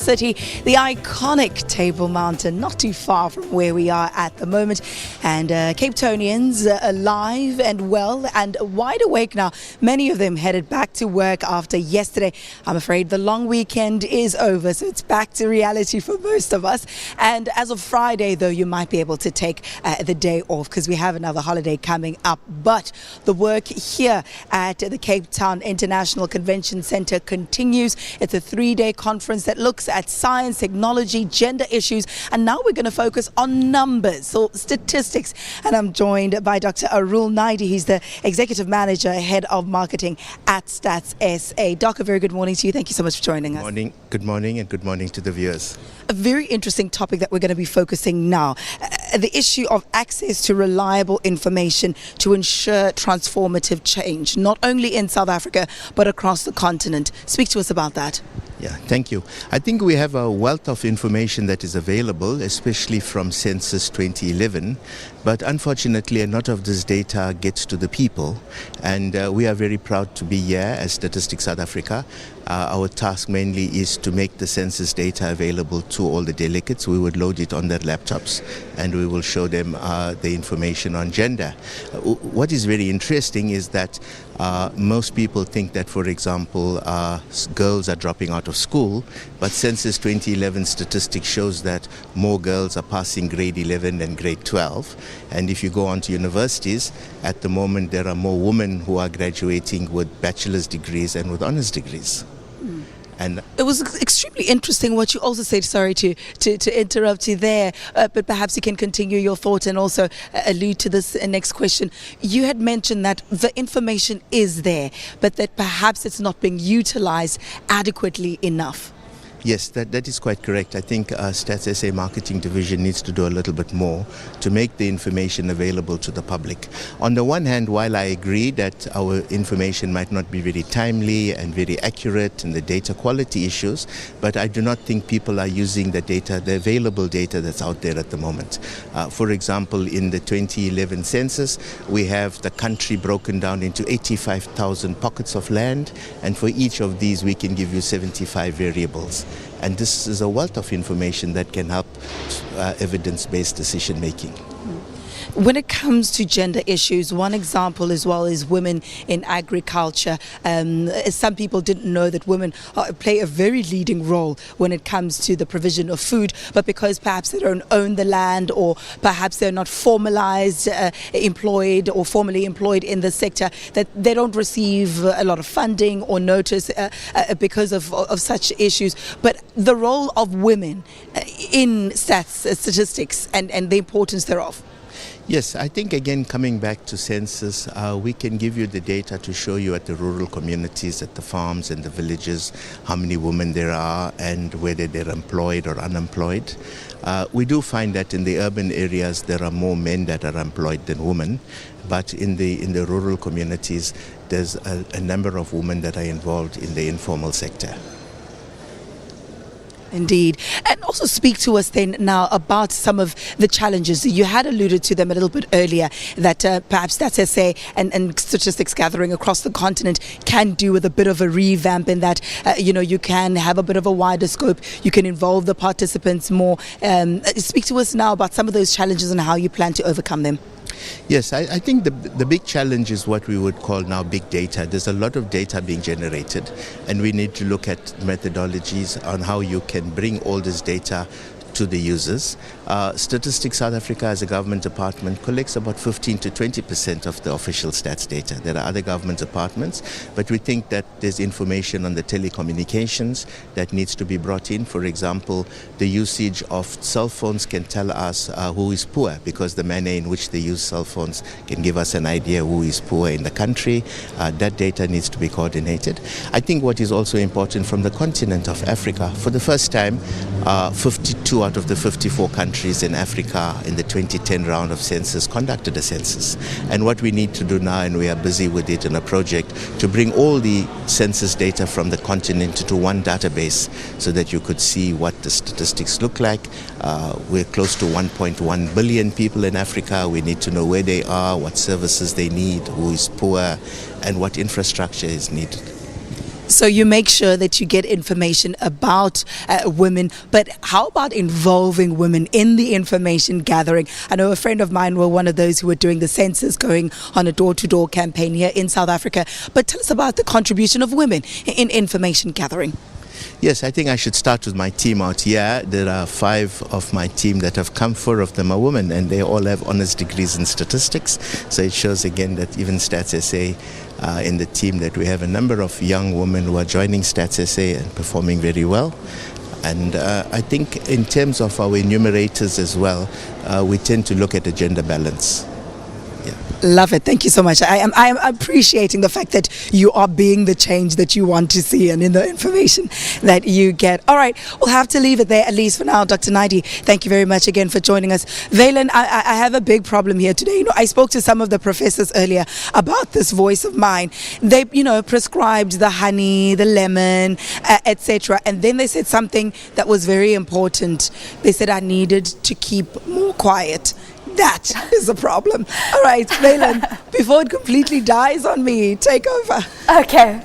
city, the iconic Table Mountain, not too far from where we are at the moment. And Cape Townians alive and well and wide awake now. Many of them headed back to work after yesterday. I'm afraid the long weekend is over, so it's back to reality for most of us. And as of Friday, though, you might be able to take the day off because we have another holiday coming up. But the work here at the Cape Town International Convention Centre continues. It's a 3-day conference that looks at science, technology, gender issues, and now we're going to focus on numbers or statistics. And I'm joined by Dr Arul Naidoo. He's the Executive Manager, Head of Marketing at Stats SA. Doc, a very good morning to you. Thank you so much for joining us. Good morning, and good morning to the viewers. A very interesting topic that we're going to be focusing now. The issue of access to reliable information to ensure transformative change, not only in South Africa, but across the continent. Speak to us about that. Yeah, thank you. I think we have a wealth of information that is available, especially from Census 2011, but unfortunately a lot of this data gets to the people, and we are very proud to be here as Statistics South Africa. Our task mainly is to make the census data available to all the delegates. We would load it on their laptops and we will show them the information on gender. What is very interesting is that most people think that, for example, girls are dropping out of school, but Census 2011 statistics shows that more girls are passing grade 11 than grade 12. And if you go on to universities, at the moment there are more women who are graduating with bachelor's degrees and with honors degrees. And it was extremely interesting what you also said. Sorry to interrupt you there, but perhaps you can continue your thought and also allude to this next question. You had mentioned that the information is there, but that perhaps it's not being utilized adequately enough. Yes, that is quite correct. I think Stats SA Marketing Division needs to do a little bit more to make the information available to the public. On the one hand, while I agree that our information might not be very timely and very accurate and the data quality issues, but I do not think people are using the data, the available data that's out there at the moment. For example, in the 2011 census, we have the country broken down into 85,000 pockets of land, and for each of these we can give you 75 variables. And this is a wealth of information that can help evidence-based decision making. When it comes to gender issues, one example as well is women in agriculture. Some people didn't know that women play a very leading role when it comes to the provision of food, but because perhaps they don't own the land or perhaps they're not formalized, employed or formally employed in the sector, that they don't receive a lot of funding or notice because of such issues. But the role of women in statistics and the importance thereof. Yes, I think again coming back to census, we can give you the data to show you at the rural communities, at the farms and the villages, how many women there are and whether they're employed or unemployed. We do find that in the urban areas there are more men that are employed than women, but in the rural communities there's a number of women that are involved in the informal sector. Indeed. And also speak to us then now about some of the challenges. You had alluded to them a little bit earlier, that perhaps Stats SA and statistics gathering across the continent can do with a bit of a revamp in that, you can have a bit of a wider scope. You can involve the participants more. Speak to us now about some of those challenges and how you plan to overcome them. Yes, I think the big challenge is what we would call now big data. There's a lot of data being generated, and we need to look at methodologies on how you can bring all this data to the users. Statistics South Africa as a government department collects about 15 to 20% of the official stats data. There are other government departments, but we think that there's information on the telecommunications that needs to be brought in. For example, the usage of cell phones can tell us who is poor, because the manner in which they use cell phones can give us an idea who is poor in the country. That data needs to be coordinated. I think what is also important from the continent of Africa, for the first time, 52 out of the 54 countries in Africa in the 2010 round of census conducted a census. And what we need to do now, and we are busy with it in a project, to bring all the census data from the continent into one database so that you could see what the statistics look like. We're close to 1.1 billion people in Africa. We need to know where they are, what services they need, who is poor, and what infrastructure is needed. So you make sure that you get information about women, but how about involving women in the information gathering? I know a friend of mine were one of those who were doing the census, going on a door-to-door campaign here in South Africa. But tell us about the contribution of women in information gathering. Yes, I think I should start with my team out here. There are 5 of my team that have come. 4 of them are women, and they all have honors degrees in statistics. So it shows again that even Stats SA in the team, that we have a number of young women who are joining Stats SA and performing very well. And I think in terms of our enumerators as well, we tend to look at a gender balance. Love it. Thank you so much. I am appreciating the fact that you are being the change that you want to see and in the information that you get. All right, we'll have to leave it there, at least for now. Dr. Naidoo, thank you very much again for joining us. Valen, I have a big problem here today. You know, I spoke to some of the professors earlier about this voice of mine. They, prescribed the honey, the lemon, etc. And then they said something that was very important. They said I needed to keep more quiet. That is a problem. All right, Valen, before it completely dies on me, take over. Okay.